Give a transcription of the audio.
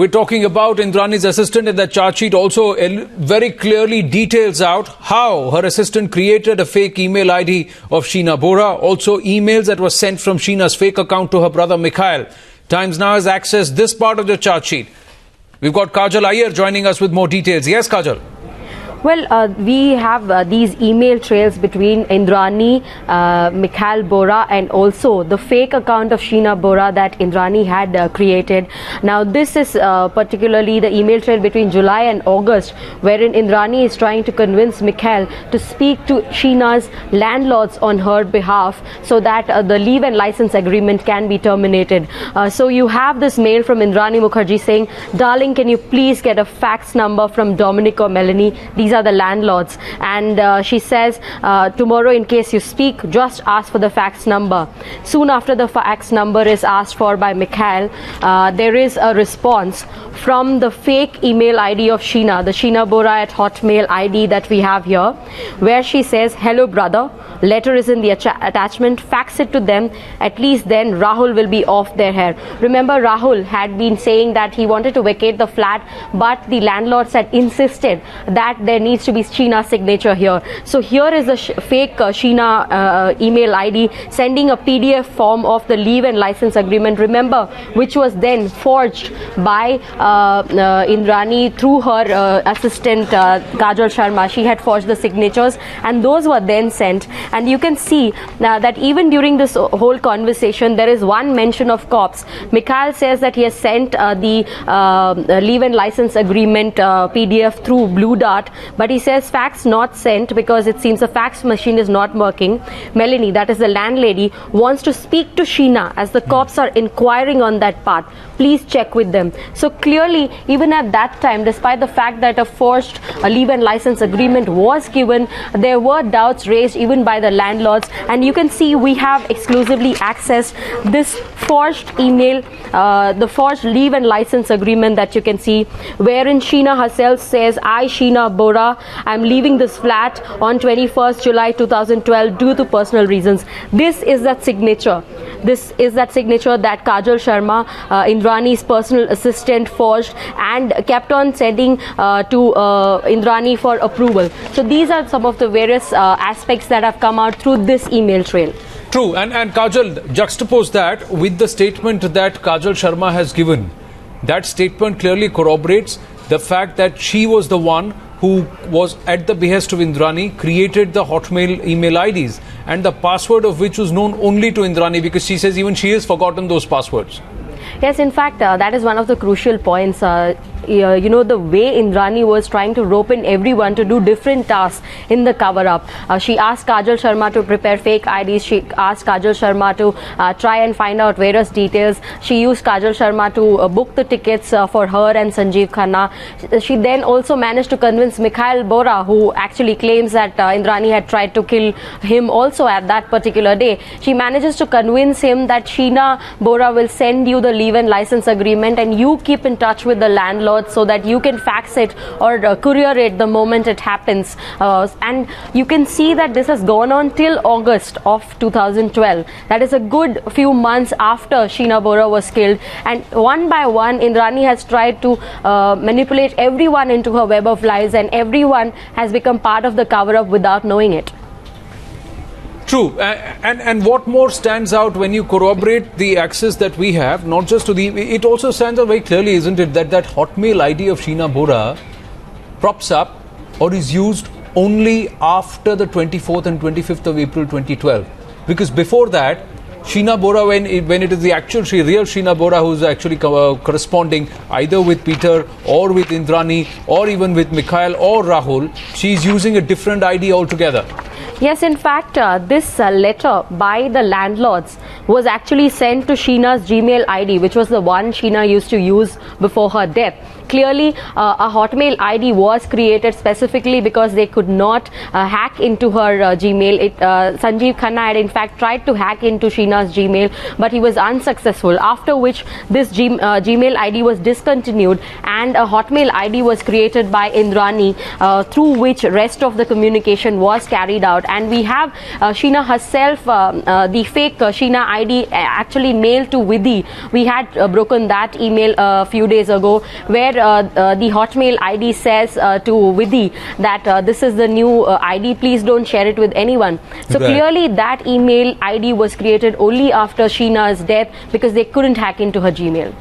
We're talking about Indrani's assistant, and the charge sheet also very clearly details out how her assistant created a fake email ID of Sheena Bora. Also emails that were sent from Sheena's fake account to her brother Mikhail. Times Now has accessed this part of the charge sheet. We've got Kajal Iyer joining us with more details. Yes, Kajal. Well, we have these email trails between Indrani, Mikhail Bora, and also the fake account of Sheena Bora that Indrani had created. Now, this is particularly the email trail between July and August, wherein Indrani is trying to convince Mikhail to speak to Sheena's landlords on her behalf so that the leave and license agreement can be terminated. So you have this mail from Indrani Mukherjee saying, "Darling, can you please get a fax number from Dominic or Melanie? These are the landlords." And she says, tomorrow in case you speak, just ask for the fax number. Soon after the fax number is asked for by Mikhail, there is a response from the fake email ID of Sheena, the Sheena Bora at Hotmail ID that we have here, where she says, "Hello brother, letter is in the attachment, fax it to them, at least then Rahul will be off their hair." Remember, Rahul had been saying that he wanted to vacate the flat, but the landlords had insisted that there needs to be Sheena's signature here. So here is a fake Sheena email ID sending a PDF form of the leave and license agreement, remember, which was then forged by Indrani through her assistant Kajal Sharma. She had forged the signatures and those were then sent. And you can see that even during this whole conversation, there is one mention of cops. Mikhail says that he has sent the leave and license agreement PDF through Blue Dart, but he says fax not sent because it seems the fax machine is not working. Melanie, that is the landlady, wants to speak to Sheena as the cops are inquiring on that part. Please check with them. So clearly, even at that time, despite the fact that a forged leave and license agreement was given, there were doubts raised even by the landlords. And you can see we have exclusively accessed this forged email, the forged leave and license agreement that you can see, wherein Sheena herself says, "I, Sheena Bora, I'm leaving this flat on 21st July 2012 due to personal reasons." This is that signature. This is that signature that Kajal Sharma, Indrani's personal assistant, forged and kept on sending to Indrani for approval. So these are some of the various aspects that have come out through this email trail. True. And Kajal, juxtapose that with the statement that Kajal Sharma has given. That statement clearly corroborates the fact that she was the one who was at the behest of Indrani, created the Hotmail email IDs, and the password of which was known only to Indrani, because she says even she has forgotten those passwords. Yes, in fact, that is one of the crucial points. You know, the way Indrani was trying to rope in everyone to do different tasks in the cover-up. She asked Kajal Sharma to prepare fake IDs. She asked Kajal Sharma to try and find out various details. She used Kajal Sharma to book the tickets for her and Sanjeev Khanna. She then also managed to convince Mikhail Bora, who actually claims that Indrani had tried to kill him also at that particular day. She manages to convince him that Sheena Bora will send you the leave and license agreement and you keep in touch with the landlord so that you can fax it or courier it the moment it happens. And you can see that this has gone on till August of 2012. That is a good few months after Sheena Bora was killed. And one by one, Indrani has tried to manipulate everyone into her web of lies, and everyone has become part of the cover-up without knowing it. True. And what more stands out when you corroborate the access that we have, not just to the... It also stands out very clearly, isn't it, that Hotmail ID of Sheena Bora props up or is used only after the 24th and 25th of April 2012. Because before that, Sheena Bora, when it is the actual real Sheena Bora who is actually corresponding either with Peter or with Indrani or even with Mikhail or Rahul, she is using a different ID altogether. Yes, in fact, this letter by the landlords was actually sent to Sheena's Gmail ID, which was the one Sheena used to use before her death. clearly a Hotmail ID was created specifically because they could not hack into her Gmail. Sanjeev Khanna had in fact tried to hack into Sheena's Gmail, but he was unsuccessful, after which this Gmail ID was discontinued and a Hotmail ID was created by Indrani, through which rest of the communication was carried out. And we have Sheena herself, the fake Sheena ID actually mailed to Vidhi. We had broken that email a few days ago, where the Hotmail ID says to Vidhi that this is the new ID, please don't share it with anyone. So clearly that email ID was created only after Sheena's death, because they couldn't hack into her Gmail.